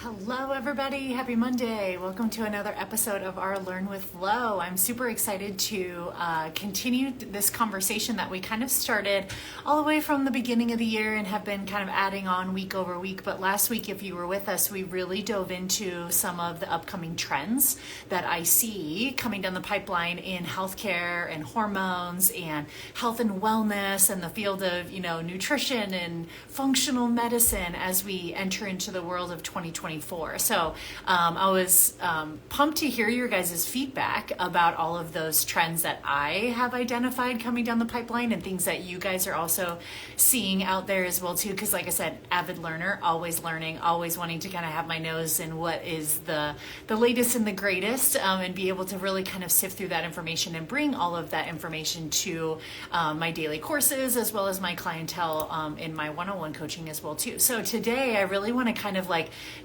Hello everybody, happy Monday. Welcome to another episode of our Learn with Flo. I'm super excited to continue this conversation that we kind of started all the way from the beginning of the year and have been kind of adding on week over week. But last week, if you were with us, we really dove into some of the upcoming trends that I see coming down the pipeline in healthcare and hormones and health and wellness and the field of, nutrition and functional medicine as we enter into the world of 2024. So I was pumped to hear your guys' feedback about all of those trends that I have identified coming down the pipeline and things that you guys are also seeing out there as well too. Because like I said, avid learner, always learning, always wanting to kind of have my nose in what is the latest and the greatest, and be able to really kind of sift through that information and bring all of that information to my daily courses as well as my clientele in my one-on-one coaching as well too. So today I really want to kind of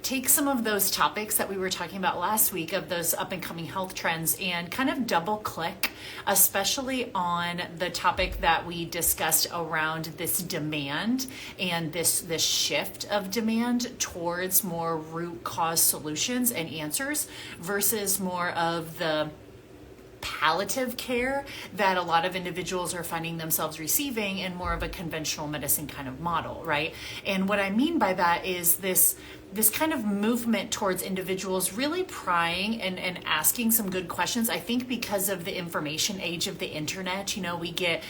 take some of those topics that we were talking about last week of those up and coming health trends and kind of double click, especially on the topic that we discussed around this demand and this shift of demand towards more root cause solutions and answers versus more of the palliative care that a lot of individuals are finding themselves receiving in more of a conventional medicine kind of model, right? And what I mean by that is this kind of movement towards individuals really prying and asking some good questions. I think because of the information age of the internet, we get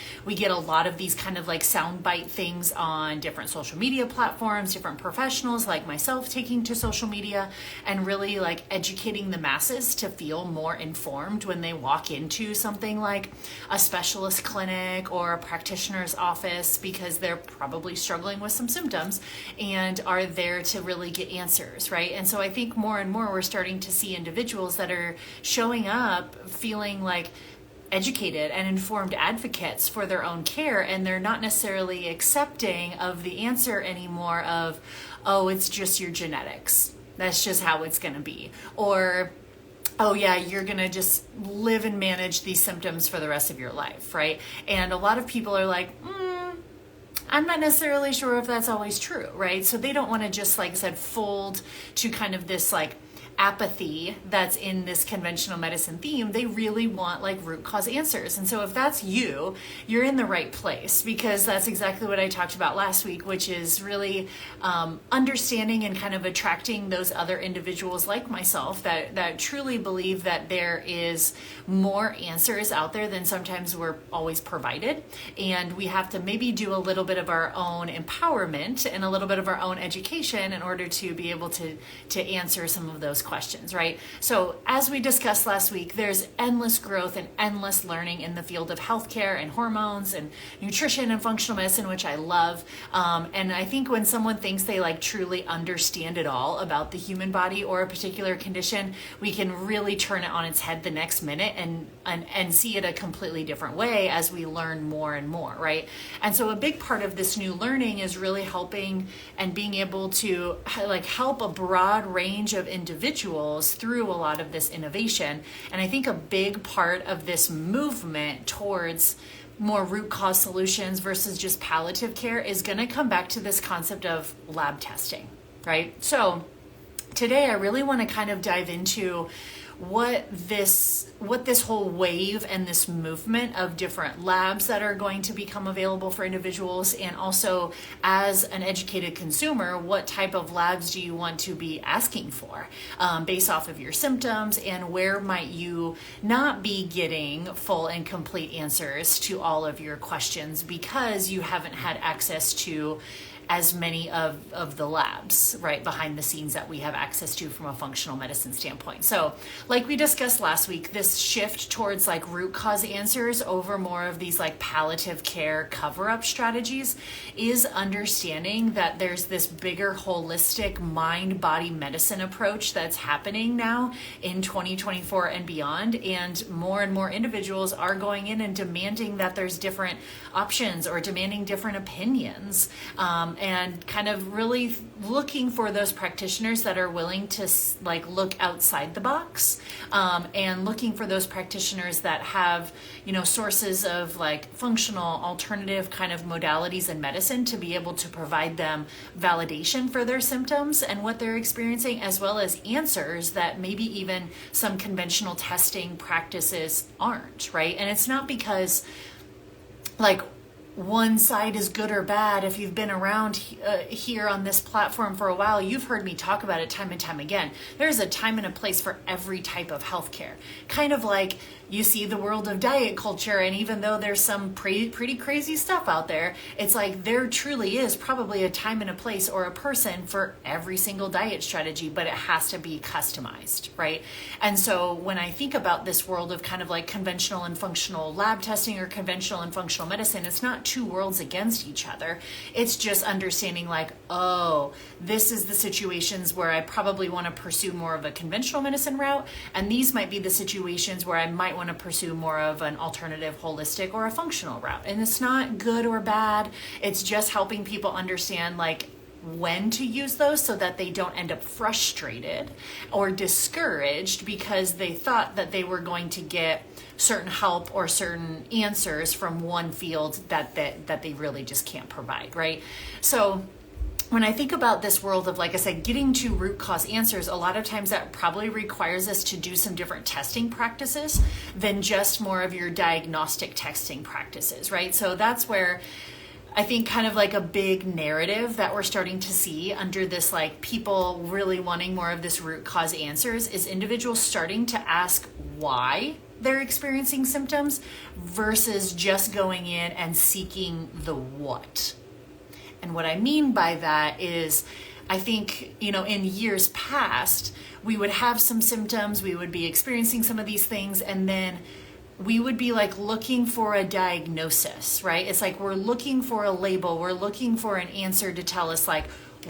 a lot of these kind of soundbite things on different social media platforms, different professionals like myself taking to social media and really educating the masses to feel more informed when they walk into something like a specialist clinic or a practitioner's office because they're probably struggling with some symptoms and are there to really get answers, right? And so I think more and more we're starting to see individuals that are showing up feeling educated and informed advocates for their own care, and they're not necessarily accepting of the answer anymore of, oh, it's just your genetics. That's just how it's going to be. Or, oh yeah, you're going to just live and manage these symptoms for the rest of your life, right? And a lot of people are like, I'm not necessarily sure if that's always true, right? So they don't want to just, like I said, fold to kind of this apathy that's in this conventional medicine theme. They really want root cause answers. And so if that's you're in the right place, because that's exactly what I talked about last week, which is really understanding and kind of attracting those other individuals like myself that truly believe that there is more answers out there than sometimes we're always provided. And we have to maybe do a little bit of our own empowerment and a little bit of our own education in order to be able to answer some of those questions, right? So as we discussed last week, there's endless growth and endless learning in the field of healthcare and hormones and nutrition and functional medicine, which I love. And I think when someone thinks they truly understand it all about the human body or a particular condition, we can really turn it on its head the next minute and see it a completely different way as we learn more and more, right? And so a big part of this new learning is really helping and being able to help a broad range of individuals through a lot of this innovation. And I think a big part of this movement towards more root cause solutions versus just palliative care is going to come back to this concept of lab testing, right? So today I really want to kind of dive into what this whole wave and this movement of different labs that are going to become available for individuals, and also as an educated consumer, what type of labs do you want to be asking for based off of your symptoms, and where might you not be getting full and complete answers to all of your questions because you haven't had access to as many of the labs, right, behind the scenes that we have access to from a functional medicine standpoint. So like we discussed last week, this shift towards root cause answers over more of these palliative care cover-up strategies is understanding that there's this bigger holistic mind-body medicine approach that's happening now in 2024 and beyond. And more individuals are going in and demanding that there's different options or demanding different opinions and kind of really looking for those practitioners that are willing to like look outside the box, and looking for those practitioners that have, sources of like functional alternative kind of modalities in medicine to be able to provide them validation for their symptoms and what they're experiencing, as well as answers that maybe even some conventional testing practices aren't, right? And it's not because like one side is good or bad. If you've been around here on this platform for a while, you've heard me talk about it time and time again. There's a time and a place for every type of healthcare. Kind of like you see the world of diet culture, and even though there's some pretty crazy stuff out there, it's like there truly is probably a time and a place or a person for every single diet strategy, but it has to be customized, right? And so when I think about this world of kind of like conventional and functional lab testing or conventional and functional medicine, it's not two worlds against each other. It's just understanding like, oh, this is the situations where I probably want to pursue more of a conventional medicine route, and these might be the situations where I might want to pursue more of an alternative holistic or a functional route. And it's not good or bad. It's just helping people understand like when to use those so that they don't end up frustrated or discouraged because they thought that they were going to get certain help or certain answers from one field that they really just can't provide, right? So when I think about this world of, like I said, getting to root cause answers, a lot of times that probably requires us to do some different testing practices than just more of your diagnostic testing practices, right? So that's where I think kind of like a big narrative that we're starting to see under this, like people really wanting more of this root cause answers, is individuals starting to ask why they're experiencing symptoms versus just going in and seeking the what. And what I mean by that is, I think, in years past, we would have some symptoms, we would be experiencing some of these things, and then we would be like looking for a diagnosis, right? It's like we're looking for a label, we're looking for an answer to tell us like,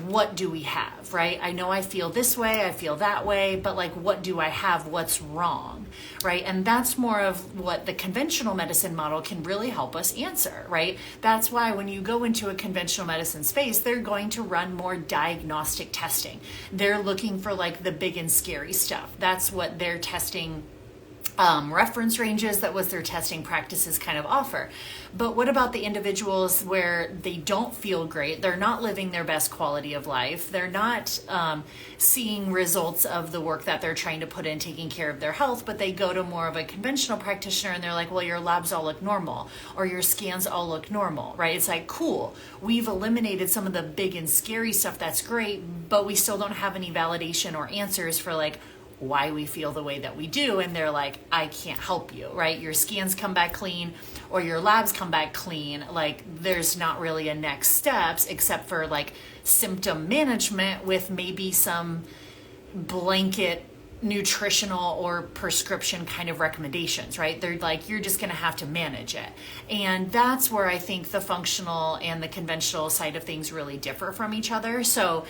what do we have, right? I know I feel this way, I feel that way, but like, what do I have? What's wrong, right? And that's more of what the conventional medicine model can really help us answer, right? That's why when you go into a conventional medicine space, they're going to run more diagnostic testing. They're looking for like the big and scary stuff. That's what they're testing. Reference ranges, that was their testing practices kind of offer. But what about the individuals where they don't feel great, they're not living their best quality of life, they're not seeing results of the work that they're trying to put in taking care of their health, but they go to more of a conventional practitioner and they're like, well, your labs all look normal or your scans all look normal, right? It's like, cool, we've eliminated some of the big and scary stuff, that's great, but we still don't have any validation or answers for like why we feel the way that we do. And they're like, I can't help you, right? Your scans come back clean or your labs come back clean. Like there's not really a next steps except for like symptom management with maybe some blanket nutritional or prescription kind of recommendations, right? They're like, you're just going to have to manage it. And that's where I think the functional and the conventional side of things really differ from each other. So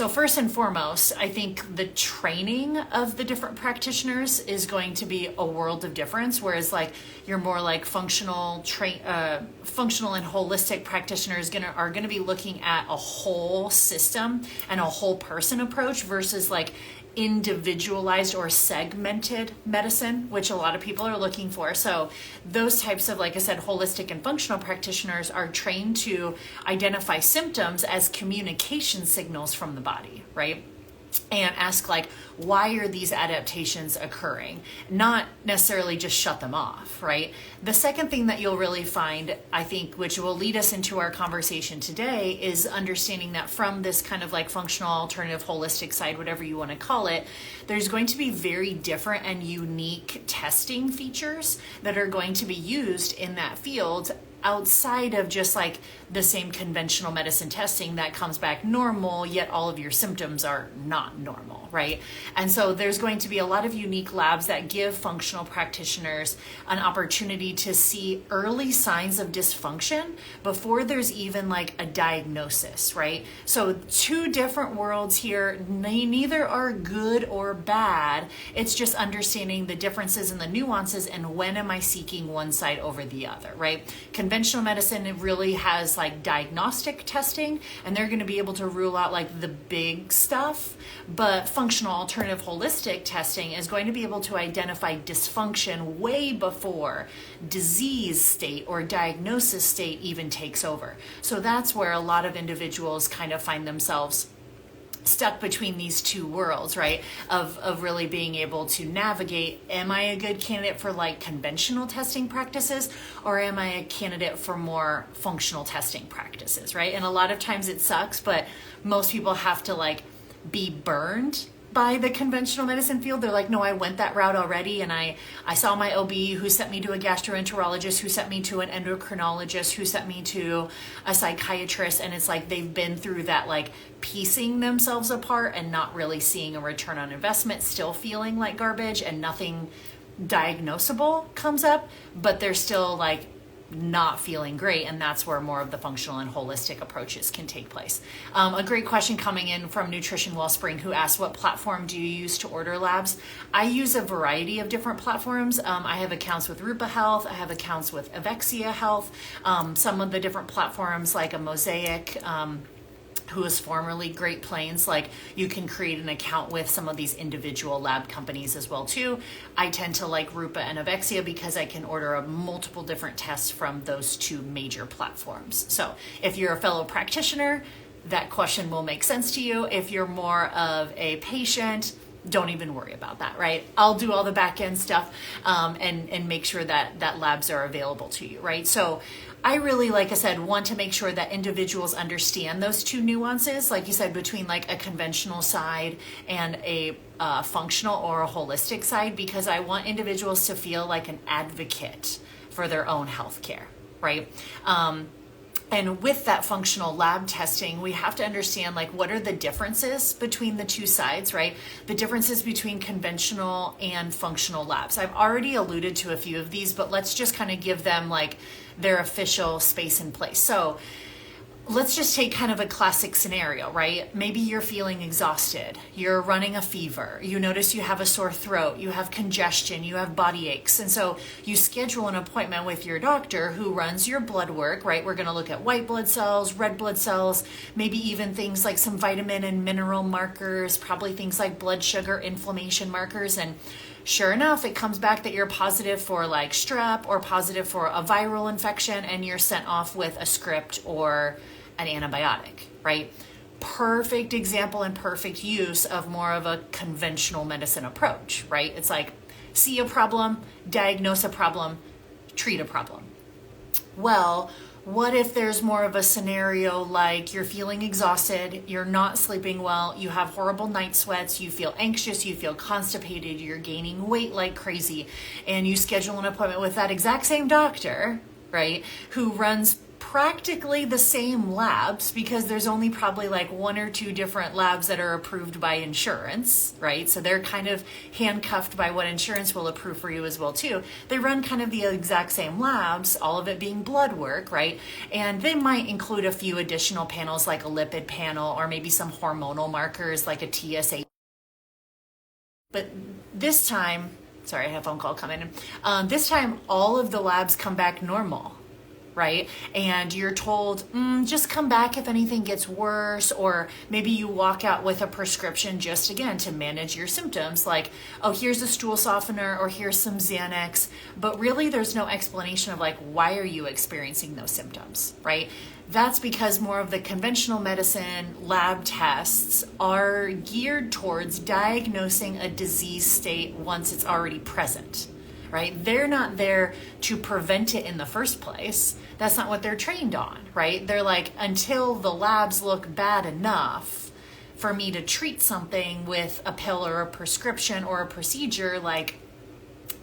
first and foremost, I think the training of the different practitioners is going to be a world of difference. Whereas like you're more like functional and holistic practitioners are going to be looking at a whole system and a whole person approach versus like individualized or segmented medicine, which a lot of people are looking for. So those types of, like I said, holistic and functional practitioners are trained to identify symptoms as communication signals from the body, right? And ask like, why are these adaptations occurring? Not necessarily just shut them off, right? The second thing that you'll really find, I think, which will lead us into our conversation today, is understanding that from this kind of like functional, alternative, holistic side, whatever you want to call it, there's going to be very different and unique testing features that are going to be used in that field outside of just like the same conventional medicine testing that comes back normal, yet all of your symptoms are not normal, right? And so there's going to be a lot of unique labs that give functional practitioners an opportunity to see early signs of dysfunction before there's even like a diagnosis, right? So two different worlds here, neither are good or bad. It's just understanding the differences and the nuances and when am I seeking one side over the other, right? Conventional medicine, it really has like diagnostic testing, and they're going to be able to rule out like the big stuff. But functional alternative holistic testing is going to be able to identify dysfunction way before disease state or diagnosis state even takes over. So that's where a lot of individuals kind of find themselves stuck between these two worlds, right? Of really being able to navigate, am I a good candidate for like conventional testing practices, or am I a candidate for more functional testing practices, right? And a lot of times it sucks, but most people have to like be burned by the conventional medicine field. They're like, no, I went that route already, and I saw my OB who sent me to a gastroenterologist, who sent me to an endocrinologist, who sent me to a psychiatrist, and it's like they've been through that like piecing themselves apart and not really seeing a return on investment, still feeling like garbage, and nothing diagnosable comes up, but they're still like not feeling great, and that's where more of the functional and holistic approaches can take place. A great question coming in from Nutrition Wellspring, who asked, what platform do you use to order labs? I use a variety of different platforms. I have accounts with Rupa Health, I have accounts with Avexia Health, some of the different platforms like a Mosaic, who was formerly Great Plains, like you can create an account with some of these individual lab companies as well too. I tend to like Rupa and Avexia because I can order multiple different tests from those two major platforms. So if you're a fellow practitioner, that question will make sense to you. If you're more of a patient, don't even worry about that, right? I'll do all the back end stuff and make sure that labs are available to you, right? So I really, like I said, want to make sure that individuals understand those two nuances, like you said, between like a conventional side and a functional or a holistic side, because I want individuals to feel like an advocate for their own healthcare, right? And with that functional lab testing, we have to understand like what are the differences between the two sides, right? The differences between conventional and functional labs. I've already alluded to a few of these, but let's just kind of give them like their official space and place. So let's just take kind of a classic scenario, right? Maybe you're feeling exhausted, you're running a fever, you notice you have a sore throat, you have congestion, you have body aches. And so you schedule an appointment with your doctor who runs your blood work, right? We're going to look at white blood cells, red blood cells, maybe even things like some vitamin and mineral markers, probably things like blood sugar, inflammation markers. And sure enough, it comes back that you're positive for like strep or positive for a viral infection, and you're sent off with a script or an antibiotic, right? Perfect example and perfect use of more of a conventional medicine approach, right? It's like see a problem, diagnose a problem, treat a problem. Well, what if there's more of a scenario like you're feeling exhausted, you're not sleeping well, you have horrible night sweats, you feel anxious, you feel constipated, you're gaining weight like crazy, and you schedule an appointment with that exact same doctor, right, who runs practically the same labs, because there's only probably like one or two different labs that are approved by insurance, right? So they're kind of handcuffed by what insurance will approve for you as well too. They run kind of the exact same labs, all of it being blood work, right? And they might include a few additional panels like a lipid panel or maybe some hormonal markers like a TSH. But this time, sorry, I have a phone call coming in. This time, all of the labs come back normal, right? And you're told, just come back if anything gets worse, or maybe you walk out with a prescription just again to manage your symptoms, like, oh, here's a stool softener, or here's some Xanax, but really there's no explanation of like, why are you experiencing those symptoms, right? That's because more of the conventional medicine lab tests are geared towards diagnosing a disease state once it's already present, right? They're not there to prevent it in the first place. That's not what they're trained on, right? They're like, until the labs look bad enough for me to treat something with a pill or a prescription or a procedure, like,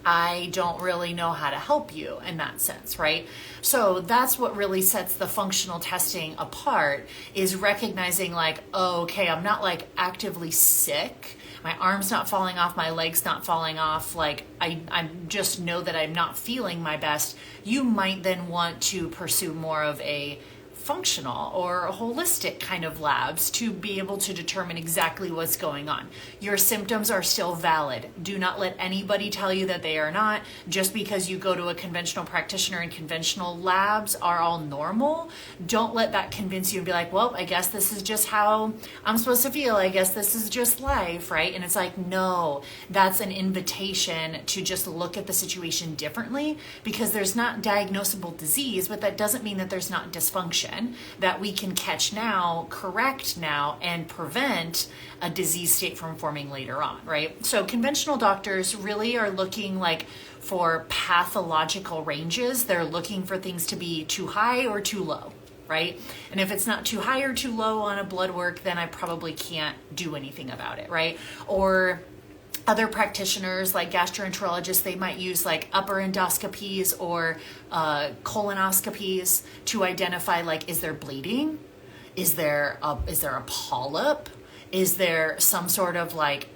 I don't really know how to help you in that sense, right? So that's what really sets the functional testing apart, is recognizing like, oh, okay, I'm not like actively sick. My arm's not falling off, my leg's not falling off. Like I just know that I'm not feeling my best. You might then want to pursue more of a functional or holistic kind of labs to be able to determine exactly what's going on. Your symptoms are still valid. Do not let anybody tell you that they are not. Just because you go to a conventional practitioner and conventional labs are all normal, don't let that convince you and be like, well, I guess this is just how I'm supposed to feel. I guess this is just life, right? And it's like, no, that's an invitation to just look at the situation differently, because there's not diagnosable disease, but that doesn't mean that there's not dysfunction that we can catch now, correct now, and prevent a disease state from forming later on, right? So conventional doctors really are looking like for pathological ranges. They're looking for things to be too high or too low, right? And if it's not too high or too low on a blood work, then I probably can't do anything about it, right? Or other practitioners like gastroenterologists, they might use like upper endoscopies or colonoscopies to identify, like, is there bleeding? Is there a polyp? Is there some sort of like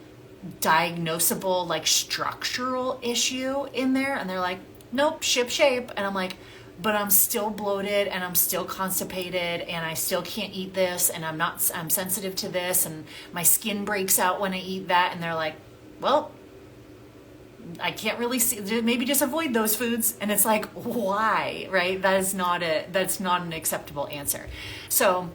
diagnosable like structural issue in there? And they're like, nope, ship shape. And I'm like, but I'm still bloated and I'm still constipated and I still can't eat this and I'm sensitive to this and my skin breaks out when I eat that. And they're like, well, I can't really see, maybe just avoid those foods. And it's like, why, right? That's not an acceptable answer. So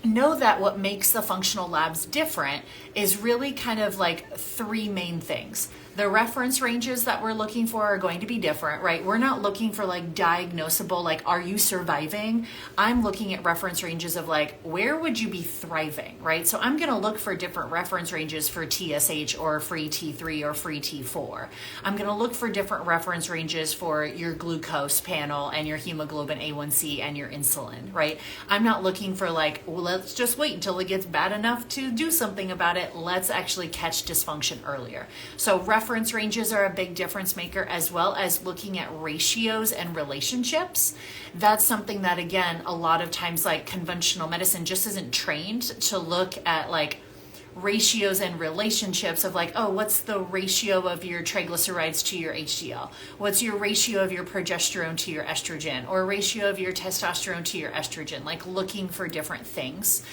know that what makes the functional labs different is really kind of like three main things. The reference ranges that we're looking for are going to be different, right? We're not looking for like diagnosable, like, are you surviving? I'm looking at reference ranges of like, where would you be thriving, right? So I'm going to look for different reference ranges for TSH or free T3 or free T4. I'm going to look for different reference ranges for your glucose panel and your hemoglobin A1C and your insulin, right? I'm not looking for like, well, let's just wait until it gets bad enough to do something about it. Let's actually catch dysfunction earlier. So reference ranges are a big difference maker, as well as looking at ratios and relationships. That's something that, again, a lot of times like conventional medicine just isn't trained to look at, like ratios and relationships of like, oh, what's the ratio of your triglycerides to your HDL? What's your ratio of your progesterone to your estrogen, or ratio of your testosterone to your estrogen? Like looking for different things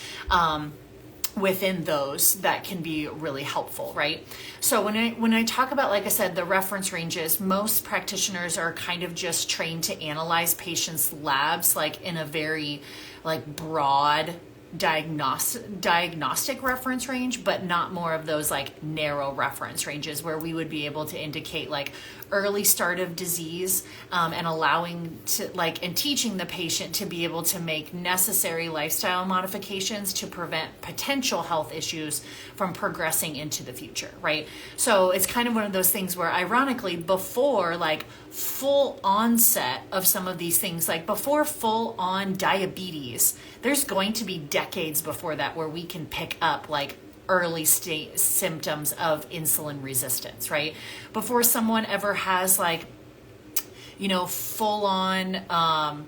within those that can be really helpful, right? So when I talk about, like I said, the reference ranges, most practitioners are kind of just trained to analyze patients' labs like in a very like broad diagnostic reference range, but not more of those like narrow reference ranges where we would be able to indicate like early start of disease, and allowing to like, and teaching the patient to be able to make necessary lifestyle modifications to prevent potential health issues from progressing into the future, right? So it's kind of one of those things where, ironically, before like full onset of some of these things, like before full on diabetes, there's going to be decades before that where we can pick up like early state symptoms of insulin resistance, right? Before someone ever has like, you know, full on,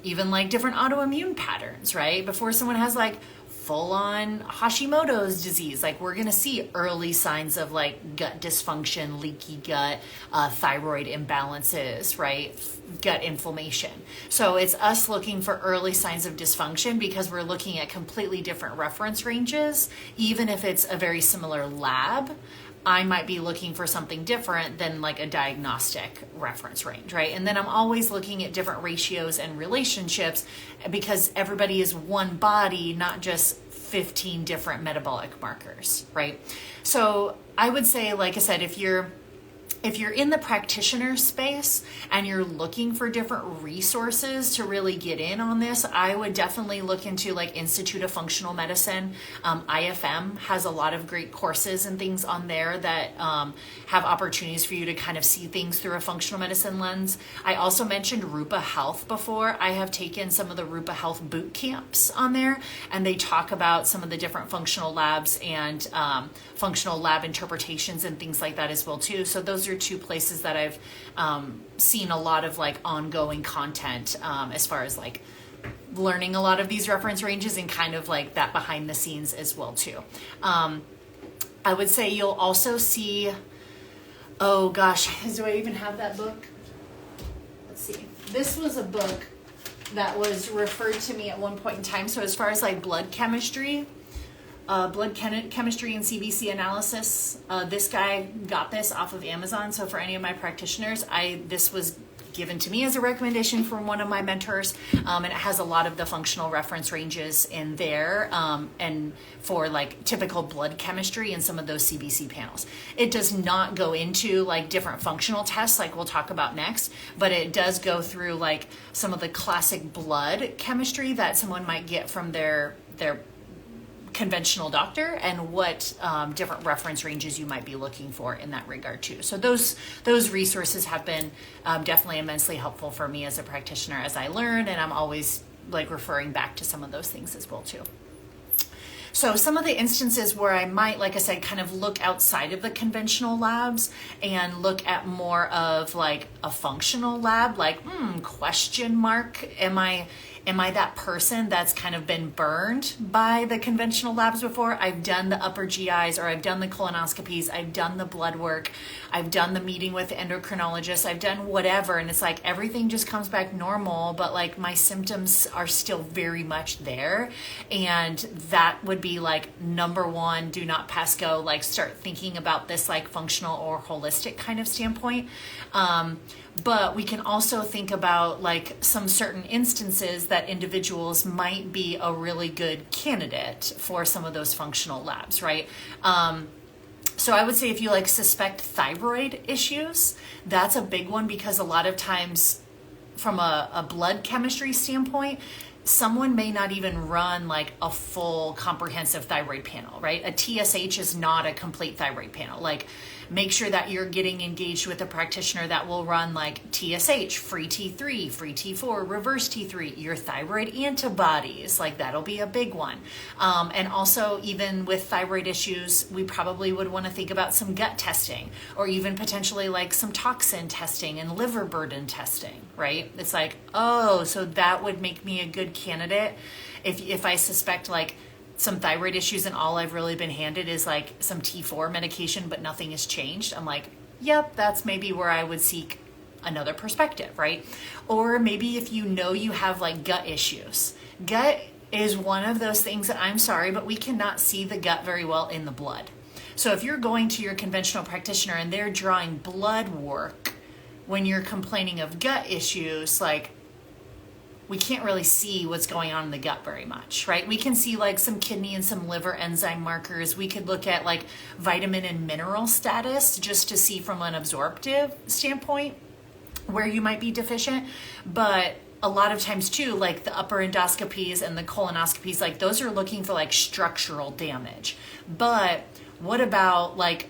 even like different autoimmune patterns, right? Before someone has like full on Hashimoto's disease, like we're going to see early signs of like gut dysfunction, leaky gut, thyroid imbalances, right? Gut inflammation. So it's us looking for early signs of dysfunction because we're looking at completely different reference ranges. Even if it's a very similar lab, I might be looking for something different than like a diagnostic reference range, right? And then I'm always looking at different ratios and relationships because everybody is one body, not just 15 different metabolic markers, right? So I would say, like I said, if you're in the practitioner space and you're looking for different resources to really get in on this, I would definitely look into like Institute of Functional Medicine. IFM has a lot of great courses and things on there that have opportunities for you to kind of see things through a functional medicine lens. I also mentioned Rupa Health before. I have taken some of the Rupa Health boot camps on there, and they talk about some of the different functional labs and functional lab interpretations and things like that as well too. So those are two places that I've seen a lot of like ongoing content as far as like learning a lot of these reference ranges and kind of like that behind the scenes as well too. I would say you'll also see, oh gosh, do I even have that book? Let's see. This was a book that was referred to me at one point in time. So as far as like blood chemistry and CBC analysis, this guy got this off of Amazon. So for any of my practitioners, this was given to me as a recommendation from one of my mentors, and it has a lot of the functional reference ranges in there, and for like typical blood chemistry and some of those CBC panels. It does not go into like different functional tests like we'll talk about next, but it does go through like some of the classic blood chemistry that someone might get from their conventional doctor, and what different reference ranges you might be looking for in that regard too. So those resources have been definitely immensely helpful for me as a practitioner as I learn, and I'm always like referring back to some of those things as well too. So some of the instances where I might, like I said, kind of look outside of the conventional labs and look at more of like a functional lab, like question mark, am I that person that's kind of been burned by the conventional labs before? I've done the upper GIs, or I've done the colonoscopies, I've done the blood work, I've done the meeting with the endocrinologist, I've done whatever, and it's like everything just comes back normal, but like my symptoms are still very much there. And that would be like number one, do not pass go, like start thinking about this like functional or holistic kind of standpoint. But we can also think about like some certain instances that individuals might be a really good candidate for some of those functional labs, right? So I would say if you like suspect thyroid issues, that's a big one, because a lot of times from a blood chemistry standpoint, someone may not even run like a full comprehensive thyroid panel, right? A TSH is not a complete thyroid panel. Like, make sure that you're getting engaged with a practitioner that will run like TSH, free T3, free T4, reverse T3, your thyroid antibodies, like that'll be a big one. And also even with thyroid issues, we probably would want to think about some gut testing, or even potentially like some toxin testing and liver burden testing, right? It's like, oh, so that would make me a good candidate if I suspect like some thyroid issues and all I've really been handed is like some T4 medication, but nothing has changed. I'm like, yep, that's maybe where I would seek another perspective, right? Or maybe if you know you have like gut issues. Gut is one of those things that, I'm sorry, but we cannot see the gut very well in the blood. So if you're going to your conventional practitioner and they're drawing blood work when you're complaining of gut issues, like, we can't really see what's going on in the gut very much, right? We can see like some kidney and some liver enzyme markers. We could look at like vitamin and mineral status just to see from an absorptive standpoint where you might be deficient. But a lot of times too, like the upper endoscopies and the colonoscopies, like those are looking for like structural damage. But what about like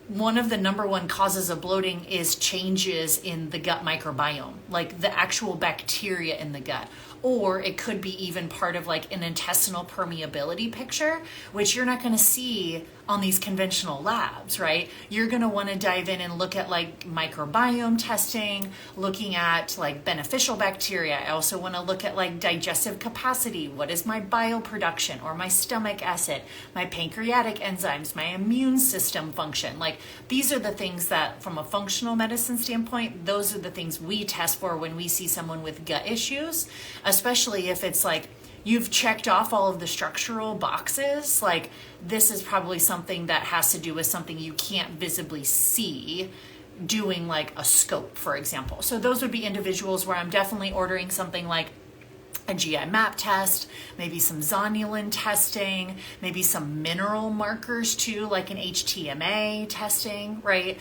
one of the number one causes of bloating is changes in the gut microbiome, like the actual bacteria in the gut. Or it could be even part of like an intestinal permeability picture, which you're not going to see on these conventional labs, right? You're going to want to dive in and look at like microbiome testing, looking at like beneficial bacteria. I also want to look at like digestive capacity. What is my bile production or my stomach acid, my pancreatic enzymes, my immune system function? Like these are the things that from a functional medicine standpoint, those are the things we test for when we see someone with gut issues, especially if it's like you've checked off all of the structural boxes. Like this is probably something that has to do with something you can't visibly see doing like a scope, for example. So those would be individuals where I'm definitely ordering something like a GI map test, maybe some zonulin testing, maybe some mineral markers too, like an HTMA testing, right?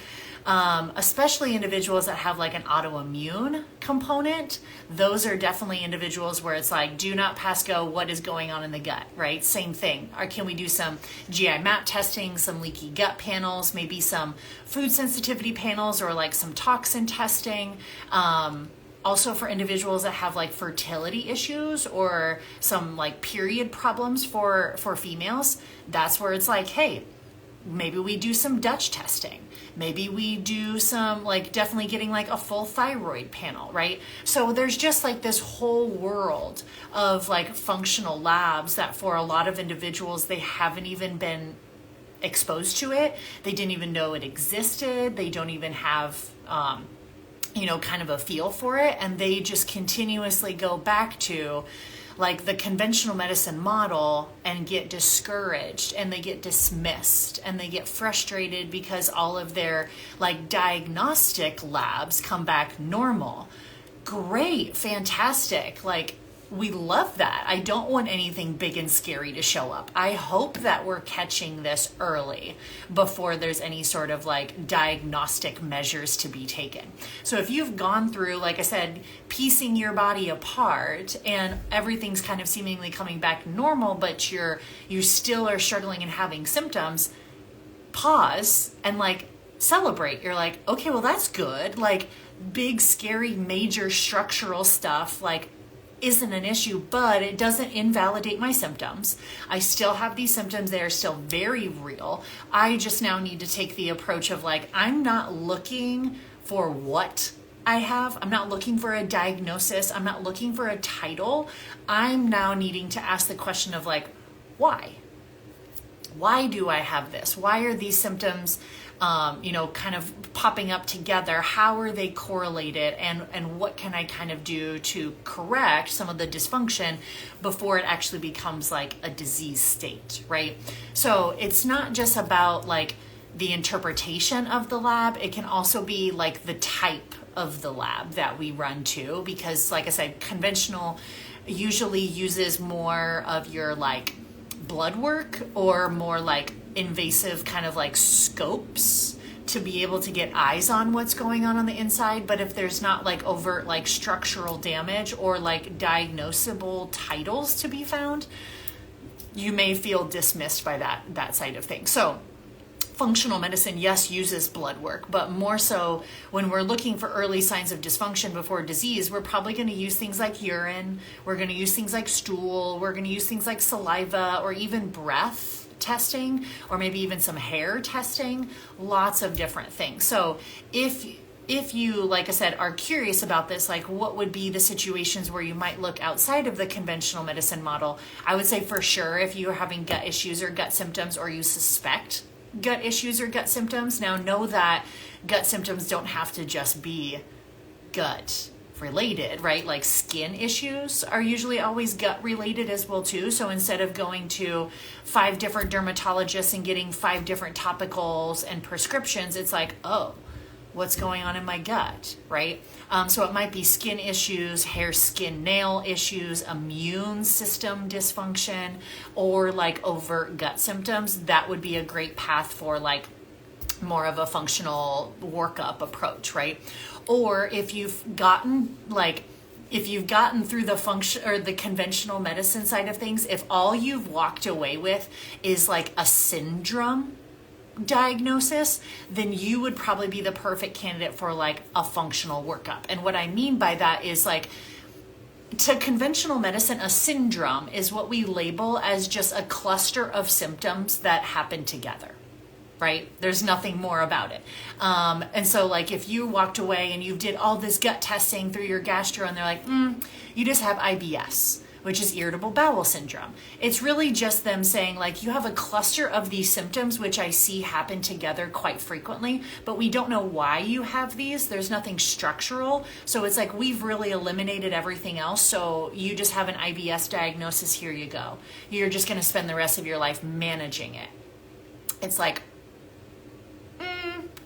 Especially individuals that have like an autoimmune component. Those are definitely individuals where it's like, do not pass go, what is going on in the gut, right? Same thing. Or can we do some GI map testing, some leaky gut panels, maybe some food sensitivity panels, or like some toxin testing. Also for individuals that have like fertility issues or some like period problems for females, that's where it's like, hey, maybe we do some Dutch testing. Maybe we do some like definitely getting like a full thyroid panel, right? So there's just like this whole world of like functional labs that for a lot of individuals, they haven't even been exposed to it. They didn't even know it existed. They don't even have kind of a feel for it, and they just continuously go back to like the conventional medicine model and get discouraged, and they get dismissed, and they get frustrated because all of their like diagnostic labs come back normal. Great, fantastic. Like, we love that. I don't want anything big and scary to show up. I hope that we're catching this early before there's any sort of like diagnostic measures to be taken. So if you've gone through, like I said, piecing your body apart and everything's kind of seemingly coming back normal, but you still are struggling and having symptoms, pause and like celebrate. You're like, okay, well, that's good. Like, big, scary, major structural stuff, like, isn't an issue, but it doesn't invalidate my symptoms. I still have these symptoms. They are still very real. I just now need to take the approach of like, I'm not looking for what I have. I'm not looking for a diagnosis. I'm not looking for a title. I'm now needing to ask the question of like, why? Why do I have this? Why are these symptoms kind of popping up together? How are they correlated? And what can I kind of do to correct some of the dysfunction before it actually becomes like a disease state, right? So it's not just about like the interpretation of the lab. It can also be like the type of the lab that we run to, because like I said, conventional usually uses more of your like blood work or more like invasive kind of like scopes to be able to get eyes on what's going on the inside. But if there's not like overt like structural damage or like diagnosable titles to be found, you may feel dismissed by that side of things. So functional medicine, yes, uses blood work, but more so when we're looking for early signs of dysfunction before disease, we're probably going to use things like urine, we're going to use things like stool, we're going to use things like saliva, or even breath testing, or maybe even some hair testing, lots of different things. So if you, like I said, are curious about this, like what would be the situations where you might look outside of the conventional medicine model, I would say for sure if you're having gut issues or gut symptoms, or you suspect gut issues or gut symptoms. Now know that gut symptoms don't have to just be gut related, right? Like skin issues are usually always gut related as well too. So instead of going to 5 different dermatologists and getting 5 different topicals and prescriptions, it's like, oh, what's going on in my gut, right? So it might be skin issues, hair, skin, nail issues, immune system dysfunction, or like overt gut symptoms. That would be a great path for like more of a functional workup approach, right? Or if you've gotten through the function or the conventional medicine side of things, if all you've walked away with is like a syndrome diagnosis, then you would probably be the perfect candidate for like a functional workup. And what I mean by that is like, to conventional medicine, a syndrome is what we label as just a cluster of symptoms that happen together, right? There's nothing more about it. And so like if you walked away and you did all this gut testing through your gastro and they're like, you just have IBS, which is irritable bowel syndrome. It's really just them saying like, you have a cluster of these symptoms, which I see happen together quite frequently, but we don't know why you have these. There's nothing structural. So it's like, we've really eliminated everything else. So you just have an IBS diagnosis. Here you go. You're just going to spend the rest of your life managing it. It's like,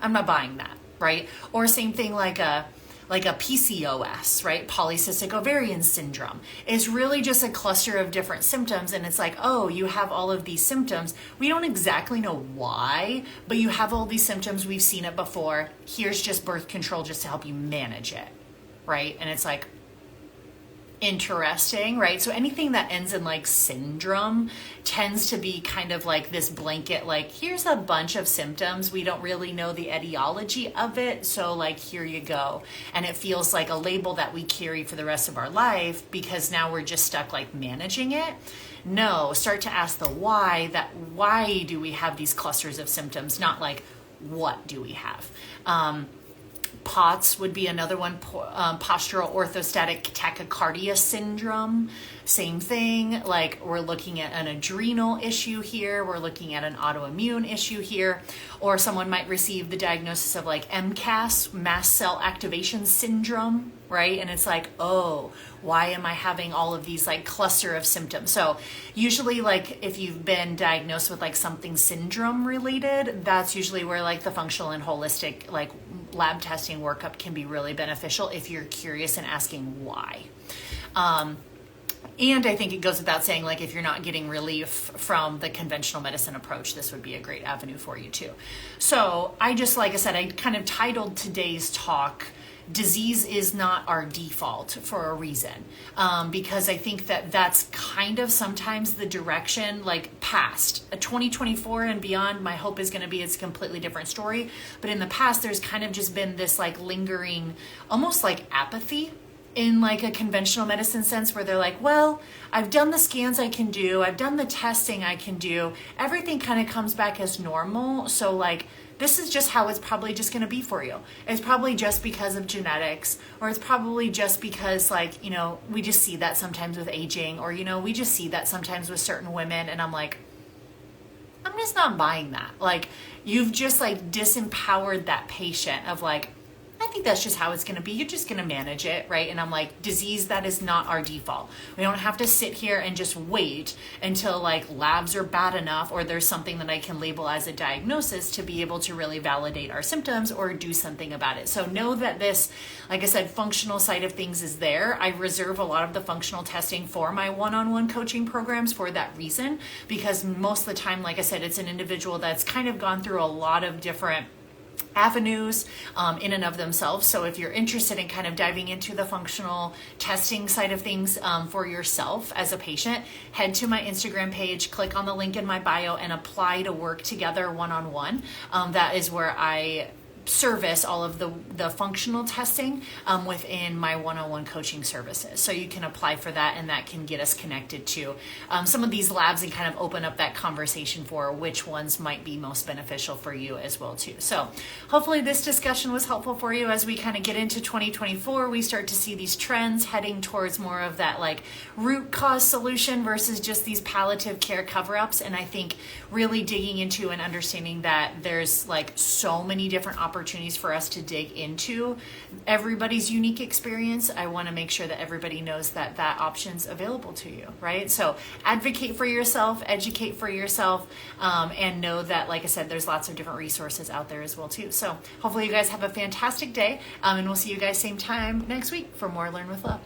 I'm not buying that, right? Or same thing like a PCOS, right? Polycystic ovarian syndrome. It's really just a cluster of different symptoms. And it's like, oh, you have all of these symptoms. We don't exactly know why, but you have all these symptoms. We've seen it before. Here's just birth control just to help you manage it, right? And it's like, interesting, right? So anything that ends in like syndrome tends to be kind of like this blanket, like here's a bunch of symptoms. We don't really know the etiology of it. So like, here you go. And it feels like a label that we carry for the rest of our life because now we're just stuck like managing it. No, start to ask the why, that why do we have these clusters of symptoms? Not like, what do we have? POTS would be another one, postural orthostatic tachycardia syndrome. Same thing, like we're looking at an adrenal issue here, we're looking at an autoimmune issue here, or someone might receive the diagnosis of like MCAS, mast cell activation syndrome, right? And it's like, oh, why am I having all of these like cluster of symptoms? So usually like if you've been diagnosed with like something syndrome related, that's usually where like the functional and holistic like lab testing workup can be really beneficial if you're curious and asking why. And I think it goes without saying, like, if you're not getting relief from the conventional medicine approach, this would be a great avenue for you too. So I just, like I said, I kind of titled today's talk, Disease is Not Our Default, for a reason. Because I think that that's kind of sometimes the direction, like past 2024 and beyond, my hope is going to be it's a completely different story. But in the past, there's kind of just been this like lingering, almost like apathy in like a conventional medicine sense, where they're like, well, I've done the scans I can do, I've done the testing I can do, everything kind of comes back as normal. So like, this is just how it's probably just going to be for you. It's probably just because of genetics, or it's probably just because like, you know, we just see that sometimes with aging, or, you know, we just see that sometimes with certain women. And I'm like, I'm just not buying that. Like, you've just like disempowered that patient of like, I think that's just how it's going to be. You're just going to manage it, right? And I'm like, disease, that is not our default. We don't have to sit here and just wait until like labs are bad enough or there's something that I can label as a diagnosis to be able to really validate our symptoms or do something about it. So know that this, like I said, functional side of things is there. I reserve a lot of the functional testing for my one-on-one coaching programs for that reason, because most of the time, like I said, it's an individual that's kind of gone through a lot of different avenues in and of themselves. So if you're interested in kind of diving into the functional testing side of things for yourself as a patient, head to my Instagram page, click on the link in my bio, and apply to work together one-on-one. That is where I service all of the functional testing within my one-on-one coaching services. So you can apply for that, and that can get us connected to some of these labs and kind of open up that conversation for which ones might be most beneficial for you as well too. So hopefully this discussion was helpful for you as we kind of get into 2024. We start to see these trends heading towards more of that like root cause solution versus just these palliative care cover-ups. And I think really digging into and understanding that there's like so many different opportunities for us to dig into everybody's unique experience. I want to make sure that everybody knows that that option's available to you, right? So advocate for yourself, educate for yourself, and know that, like I said, there's lots of different resources out there as well too. So hopefully you guys have a fantastic day, and we'll see you guys same time next week for more Learn with Love.